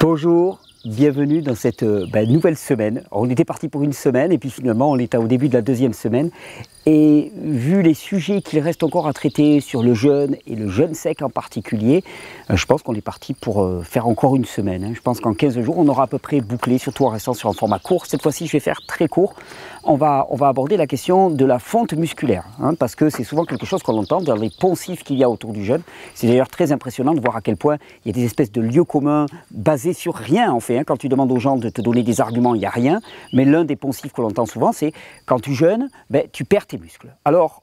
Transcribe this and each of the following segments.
Bonjour, bienvenue dans cette nouvelle semaine. On était parti pour une semaine et puis finalement on est au début de la deuxième semaine. Et vu les sujets qu'il reste encore à traiter sur le jeûne et le jeûne sec en particulier, je pense qu'on est parti pour faire encore une semaine. Je pense qu'en 15 jours on aura à peu près bouclé, surtout en restant sur un format court. Cette fois-ci je vais faire très court. On va aborder la question de la fonte musculaire, parce que c'est souvent quelque chose qu'on entend dans les poncifs qu'il y a autour du jeûne. C'est d'ailleurs très impressionnant de voir à quel point il y a des espèces de lieux communs basés sur rien en fait. Quand tu demandes aux gens de te donner des arguments, il n'y a rien. Mais l'un des poncifs que l'on entend souvent, c'est quand tu jeûnes, tu perds tes muscles. Alors,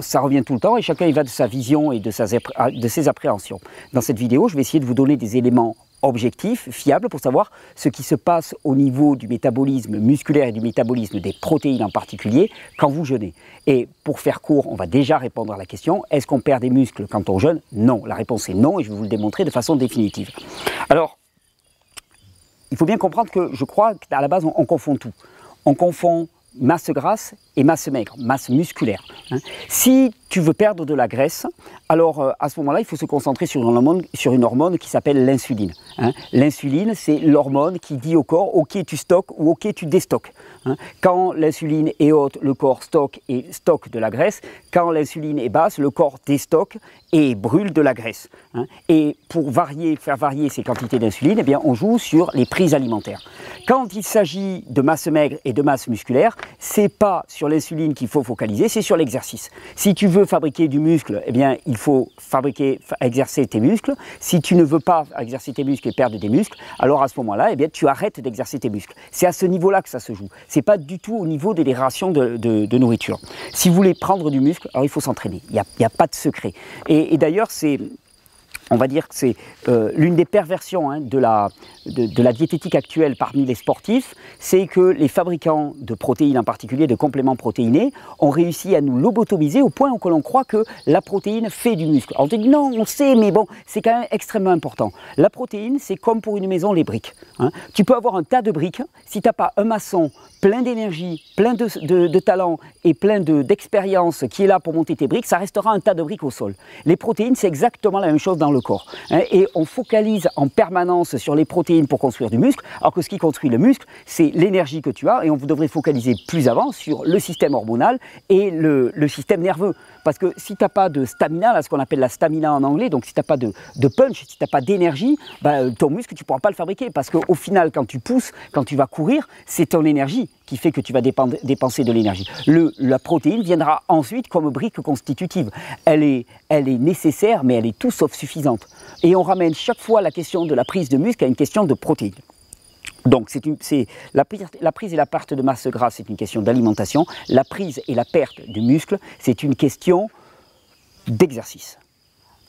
ça revient tout le temps et chacun il va de sa vision et de ses appréhensions. Dans cette vidéo, je vais essayer de vous donner des éléments objectifs, fiables, pour savoir ce qui se passe au niveau du métabolisme musculaire et du métabolisme des protéines en particulier quand vous jeûnez. Et pour faire court, on va déjà répondre à la question, est-ce qu'on perd des muscles quand on jeûne? Non, la réponse est non et je vais vous le démontrer de façon définitive. Alors, il faut bien comprendre que je crois qu'à la base, on confond tout. On confond masse grasse et masse maigre, masse musculaire. Si tu veux perdre de la graisse, alors à ce moment-là, il faut se concentrer sur une hormone qui s'appelle l'insuline. L'insuline, c'est l'hormone qui dit au corps « ok, tu stockes » ou « ok, tu déstockes ». Quand l'insuline est haute, le corps stocke de la graisse. Quand l'insuline est basse, le corps déstocke et brûle de la graisse. Et pour faire varier ces quantités d'insuline, on joue sur les prises alimentaires. Quand il s'agit de masse maigre et de masse musculaire, c'est pas sur l'insuline qu'il faut focaliser, c'est sur l'exercice. Si tu veux fabriquer du muscle, il faut exercer tes muscles. Si tu ne veux pas exercer tes muscles et perdre des muscles, alors à ce moment-là, tu arrêtes d'exercer tes muscles. C'est à ce niveau-là que ça se joue. C'est pas du tout au niveau des rations de nourriture. Si vous voulez prendre du muscle, alors il faut s'entraîner. Il n'y a pas de secret. Et d'ailleurs, on va dire que c'est l'une des perversions de la diététique actuelle parmi les sportifs, c'est que les fabricants de protéines, en particulier de compléments protéinés, ont réussi à nous lobotomiser au point où l'on croit que la protéine fait du muscle. Alors on te dit non, on sait, mais bon, c'est quand même extrêmement important. La protéine, c'est comme pour une maison, les briques. Tu peux avoir un tas de briques, si tu n'as pas un maçon plein d'énergie, plein de talent et plein d'expérience qui est là pour monter tes briques, ça restera un tas de briques au sol. Les protéines, c'est exactement la même chose dans le corps. Et on focalise en permanence sur les protéines pour construire du muscle, alors que ce qui construit le muscle, c'est l'énergie que tu as, et on devrait focaliser plus avant sur le système hormonal et le système nerveux. Parce que si tu n'as pas de stamina, là, ce qu'on appelle la stamina en anglais, donc si tu n'as pas de punch, si tu n'as pas d'énergie, ton muscle, tu ne pourras pas le fabriquer. Parce qu'au final, quand tu pousses, quand tu vas courir, c'est ton énergie qui fait que tu vas dépenser de l'énergie. La protéine viendra ensuite comme brique constitutive. Elle est nécessaire, mais elle est tout sauf suffisante. Et on ramène chaque fois la question de la prise de muscle à une question de protéines. Donc la prise et la perte de masse grasse, c'est une question d'alimentation. La prise et la perte du muscle, c'est une question d'exercice.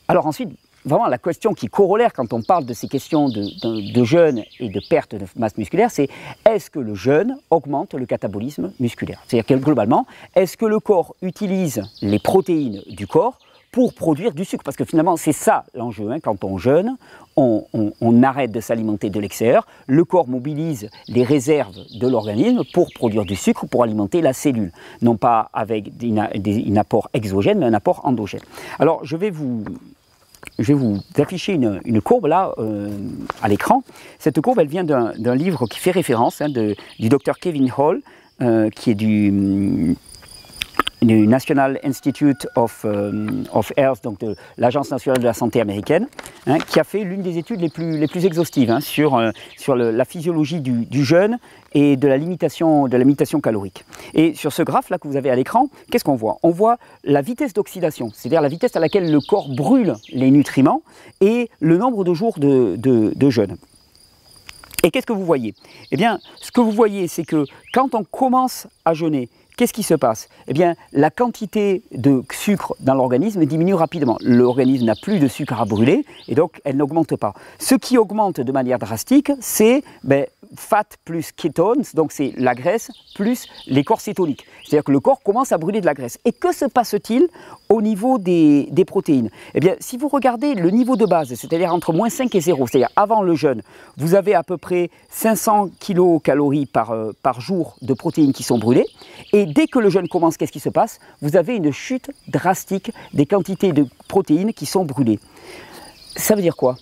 Alors ensuite, vraiment la question qui est corollaire quand on parle de ces questions de jeûne et de perte de masse musculaire, c'est est-ce que le jeûne augmente le catabolisme musculaire? C'est-à-dire que globalement, est-ce que le corps utilise les protéines du corps pour produire du sucre? Parce que finalement, c'est ça l'enjeu. Quand on jeûne, on arrête de s'alimenter de l'extérieur, le corps mobilise les réserves de l'organisme pour produire du sucre, pour alimenter la cellule. Non pas avec un apport exogène, mais un apport endogène. Alors, je vais vous afficher une courbe là à l'écran. Cette courbe, elle vient d'un livre qui fait référence du docteur Kevin Hall, qui est du National Institute of Health, donc de l'Agence nationale de la santé américaine, qui a fait l'une des études les plus exhaustives sur la physiologie du jeûne et de la limitation calorique. Et sur ce graphe là que vous avez à l'écran, qu'est-ce qu'on voit? On voit la vitesse d'oxydation, c'est-à-dire la vitesse à laquelle le corps brûle les nutriments et le nombre de jours de jeûne. Et qu'est-ce que vous voyez? Ce que vous voyez, c'est que quand on commence à jeûner, qu'est-ce qui se passe? La quantité de sucre dans l'organisme diminue rapidement. L'organisme n'a plus de sucre à brûler et donc elle n'augmente pas. Ce qui augmente de manière drastique, c'est fat plus ketones, donc c'est la graisse plus les corps cétoniques. C'est-à-dire que le corps commence à brûler de la graisse. Et que se passe-t-il au niveau des protéines? Si vous regardez le niveau de base, c'est-à-dire entre moins 5 et 0, c'est-à-dire avant le jeûne, vous avez à peu près 500 kilocalories par jour de protéines qui sont brûlées. Et dès que le jeûne commence, qu'est-ce qui se passe? Vous avez une chute drastique des quantités de protéines qui sont brûlées. Ça veut dire quoi?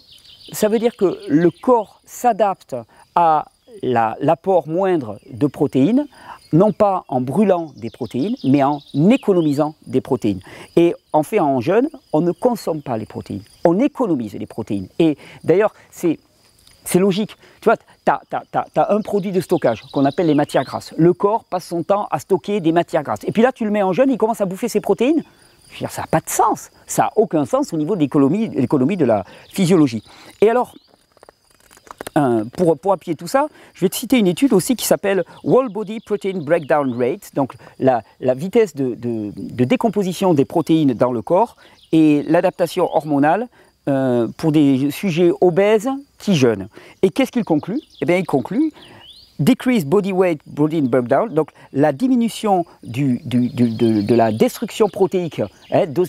ça veut dire que le corps s'adapte à l'apport moindre de protéines, non pas en brûlant des protéines, mais en économisant des protéines. Et en fait, en jeûne, on ne consomme pas les protéines, on économise les protéines. Et d'ailleurs, c'est logique. Tu vois, tu as un produit de stockage qu'on appelle les matières grasses. Le corps passe son temps à stocker des matières grasses. Et puis là, tu le mets en jeûne, il commence à bouffer ses protéines. Je veux dire, ça n'a pas de sens. Ça n'a aucun sens au niveau de l'économie de la physiologie. Et alors, pour appuyer tout ça, je vais te citer une étude aussi qui s'appelle Whole Body Protein Breakdown Rate, donc la vitesse de décomposition des protéines dans le corps et l'adaptation hormonale pour des sujets obèses qui jeûnent. Et qu'est-ce qu'il conclut? Eh bien, il conclut Decrease body weight protein breakdown, donc la diminution de la destruction protéique,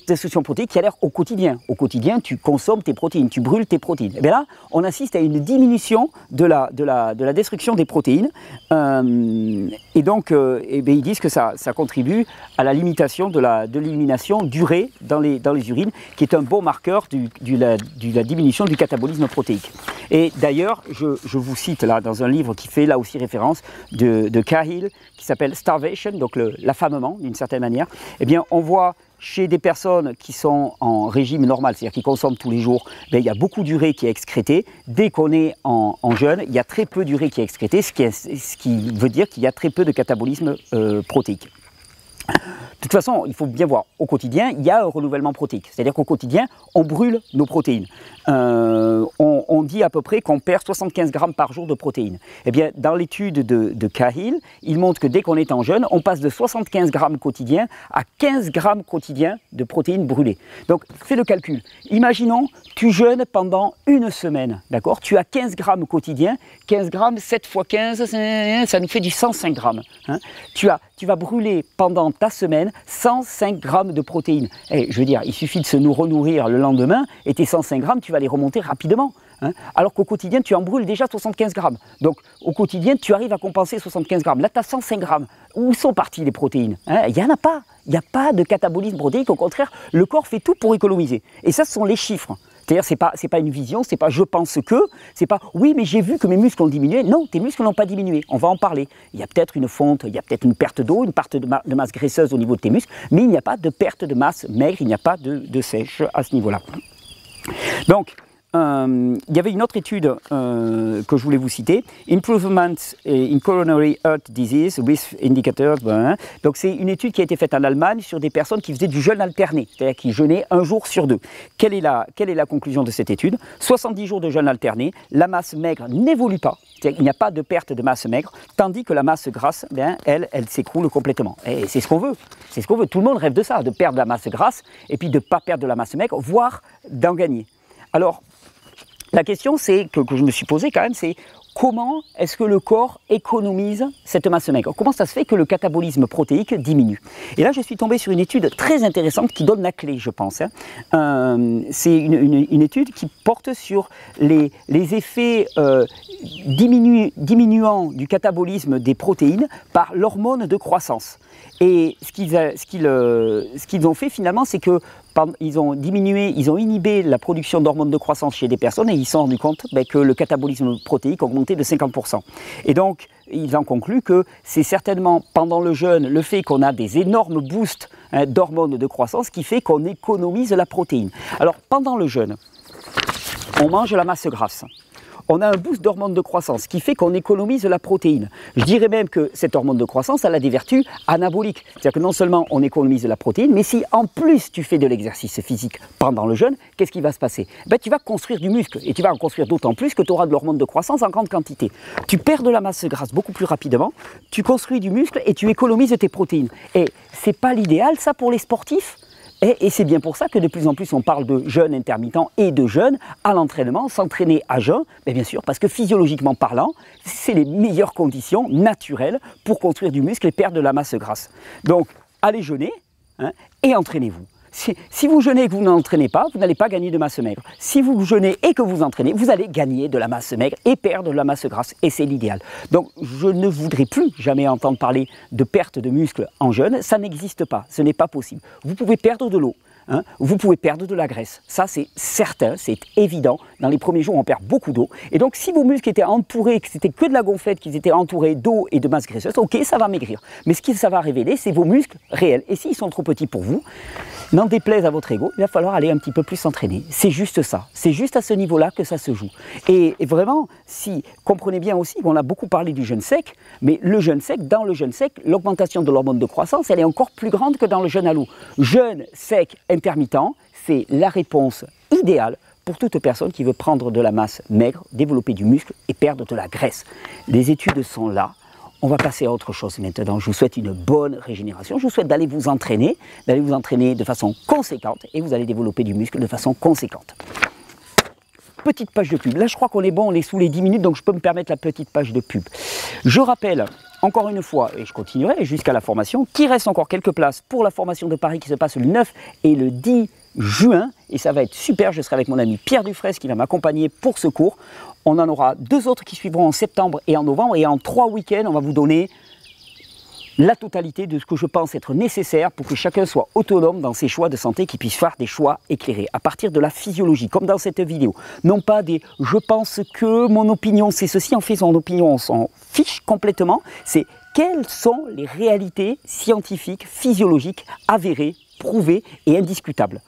destruction protéique qui a l'air au quotidien. Au quotidien, tu consommes tes protéines, tu brûles tes protéines. Et bien là, on assiste à une diminution de la destruction des protéines. Et donc, eh bien, ils disent que ça contribue à la limitation de l'élimination d'urée dans les urines, qui est un bon marqueur de la diminution du catabolisme protéique. Et d'ailleurs, je vous cite là dans un livre qui fait là aussi référence de Cahill, qui s'appelle Starvation, donc l'affamement d'une certaine manière. Eh bien, on voit chez des personnes qui sont en régime normal, c'est-à-dire qui consomment tous les jours, il y a beaucoup d'urée qui est excrétée. Dès qu'on est en jeûne, il y a très peu d'urée qui est excrétée, ce qui veut dire qu'il y a très peu de catabolisme protéique. De toute façon, il faut bien voir, au quotidien, il y a un renouvellement protéique. C'est-à-dire qu'au quotidien, on brûle nos protéines. On dit à peu près qu'on perd 75 grammes par jour de protéines. Eh bien, dans l'étude de Cahill, il montre que dès qu'on est en jeûne, on passe de 75 grammes quotidiens à 15 grammes quotidiens de protéines brûlées. Donc, fais le calcul. Imaginons, tu jeûnes pendant une semaine, d'accord? Tu as 15 grammes quotidiens. 15 grammes, 7 fois 15, ça nous fait du 105 grammes. Hein. Tu vas brûler pendant ta semaine 105 grammes de protéines. Et je veux dire, il suffit de se nous renourrir le lendemain et tes 105 grammes, tu vas les remonter rapidement. Hein, alors qu'au quotidien, tu en brûles déjà 75 grammes. Donc, au quotidien, tu arrives à compenser 75 grammes. Là, tu as 105 grammes. Où sont parties les protéines? Il n'y en a pas. Il n'y a pas de catabolisme protéique. Au contraire, le corps fait tout pour économiser. Et ça, ce sont les chiffres. C'est-à-dire, c'est pas une vision, c'est pas je pense que, c'est pas oui, mais j'ai vu que mes muscles ont diminué. Non, tes muscles n'ont pas diminué. On va en parler. Il y a peut-être une fonte, il y a peut-être une perte d'eau, une perte de masse graisseuse au niveau de tes muscles, mais il n'y a pas de perte de masse maigre, il n'y a pas de sèche à ce niveau-là. Donc, il y avait une autre étude que je voulais vous citer, Improvement in Coronary Heart Disease with Indicators. Donc c'est une étude qui a été faite en Allemagne sur des personnes qui faisaient du jeûne alterné, c'est-à-dire qui jeûnaient un jour sur deux. Quelle est la conclusion de cette étude? 70 jours de jeûne alterné, la masse maigre n'évolue pas, c'est-à-dire qu'il n'y a pas de perte de masse maigre, tandis que la masse grasse, elle s'écroule complètement. Et c'est ce qu'on veut. C'est ce qu'on veut. Tout le monde rêve de ça, de perdre la masse grasse et puis de ne pas perdre de la masse maigre, voire d'en gagner. Alors, la question que je me suis posée quand même, c'est comment est-ce que le corps économise cette masse maigre? Comment ça se fait que le catabolisme protéique diminue? Et là, je suis tombé sur une étude très intéressante qui donne la clé, je pense. C'est une étude qui porte sur les effets diminuants du catabolisme des protéines par l'hormone de croissance. Et ce qu'ils ont fait finalement, c'est que ils ont inhibé la production d'hormones de croissance chez des personnes et ils se sont rendus compte que le catabolisme protéique augmentait de 50%. Et donc, ils en concluent que c'est certainement pendant le jeûne, le fait qu'on a des énormes boosts d'hormones de croissance qui fait qu'on économise la protéine. Alors, pendant le jeûne, on mange la masse grasse. On a un boost d'hormones de croissance qui fait qu'on économise la protéine. Je dirais même que cette hormone de croissance, elle a des vertus anaboliques. C'est-à-dire que non seulement on économise la protéine, mais si en plus tu fais de l'exercice physique pendant le jeûne, qu'est-ce qui va se passer? Tu vas construire du muscle et tu vas en construire d'autant plus que tu auras de l'hormone de croissance en grande quantité. Tu perds de la masse grasse beaucoup plus rapidement, tu construis du muscle et tu économises tes protéines. Et c'est pas l'idéal ça pour les sportifs? Et c'est bien pour ça que de plus en plus on parle de jeûne intermittent et de jeûne à l'entraînement, s'entraîner à jeun, mais bien sûr parce que physiologiquement parlant, c'est les meilleures conditions naturelles pour construire du muscle et perdre de la masse grasse. Donc allez jeûner et entraînez-vous. Si vous jeûnez et que vous n'entraînez pas, vous n'allez pas gagner de masse maigre. Si vous jeûnez et que vous entraînez, vous allez gagner de la masse maigre et perdre de la masse grasse. Et c'est l'idéal. Donc je ne voudrais plus jamais entendre parler de perte de muscle en jeûne. Ça n'existe pas. Ce n'est pas possible. Vous pouvez perdre de l'eau. hein, vous pouvez perdre de la graisse. Ça, c'est certain, c'est évident. Dans les premiers jours, on perd beaucoup d'eau. Et donc, si vos muscles étaient entourés, que c'était que de la gonflette, qu'ils étaient entourés d'eau et de masse graisseuse, ok, ça va maigrir. Mais ce que ça va révéler, c'est vos muscles réels. Et s'ils sont trop petits pour vous, n'en déplaise à votre ego, il va falloir aller un petit peu plus s'entraîner. C'est juste ça. C'est juste à ce niveau-là que ça se joue. Et vraiment, si, comprenez bien aussi, on a beaucoup parlé du jeûne sec, mais le jeûne sec, dans le jeûne sec, l'augmentation de l'hormone de croissance, elle est encore plus grande que dans le jeûne à l'eau. Jeûne sec intermittent, c'est la réponse idéale pour toute personne qui veut prendre de la masse maigre, développer du muscle et perdre de la graisse. Les études sont là. On va passer à autre chose maintenant. Je vous souhaite une bonne régénération. Je vous souhaite d'aller vous entraîner de façon conséquente et vous allez développer du muscle de façon conséquente. Petite page de pub. Là, je crois qu'on est bon, on est sous les 10 minutes, donc je peux me permettre la petite page de pub. Je rappelle, encore une fois, et je continuerai jusqu'à la formation, qu'il reste encore quelques places pour la formation de Paris qui se passe le 9 et le 10 juin. Et ça va être super. Je serai avec mon ami Pierre Dufresne qui va m'accompagner pour ce cours. On en aura 2 autres qui suivront en septembre et en novembre. Et en 3 week-ends, on va vous donner la totalité de ce que je pense être nécessaire pour que chacun soit autonome dans ses choix de santé, qu'il puisse faire des choix éclairés à partir de la physiologie, comme dans cette vidéo. Non pas des « je pense que mon opinion c'est ceci », en fait son opinion on s'en fiche complètement, c'est quelles sont les réalités scientifiques, physiologiques, avérées, prouvées et indiscutables.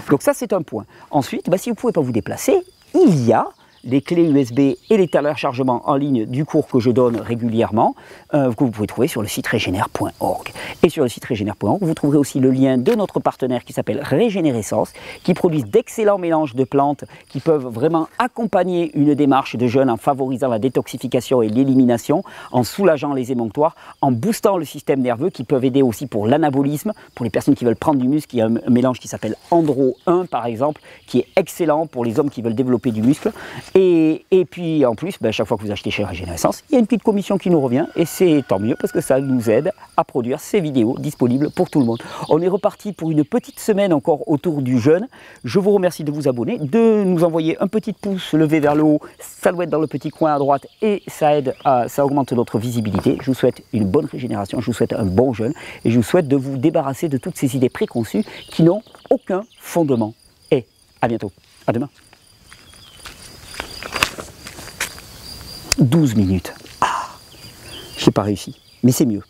Donc ça c'est un point. Ensuite, si vous ne pouvez pas vous déplacer, il y a les clés USB et les téléchargements en ligne du cours que je donne régulièrement, que vous pouvez trouver sur le site regener.org. Et sur le site regener.org, vous trouverez aussi le lien de notre partenaire qui s'appelle Régénérescence, qui produisent d'excellents mélanges de plantes qui peuvent vraiment accompagner une démarche de jeûne en favorisant la détoxification et l'élimination, en soulageant les émonctoires, en boostant le système nerveux, qui peuvent aider aussi pour l'anabolisme, pour les personnes qui veulent prendre du muscle. Il y a un mélange qui s'appelle Andro 1 par exemple, qui est excellent pour les hommes qui veulent développer du muscle. Et puis en plus, chaque fois que vous achetez chez Régénérescence, il y a une petite commission qui nous revient et c'est tant mieux parce que ça nous aide à produire ces vidéos disponibles pour tout le monde. On est reparti pour une petite semaine encore autour du jeûne. Je vous remercie de vous abonner, de nous envoyer un petit pouce levé vers le haut, ça doit être dans le petit coin à droite et ça augmente notre visibilité. Je vous souhaite une bonne régénération, je vous souhaite un bon jeûne et je vous souhaite de vous débarrasser de toutes ces idées préconçues qui n'ont aucun fondement. Et à bientôt, à demain. 12 minutes. Je n'ai pas réussi, mais c'est mieux.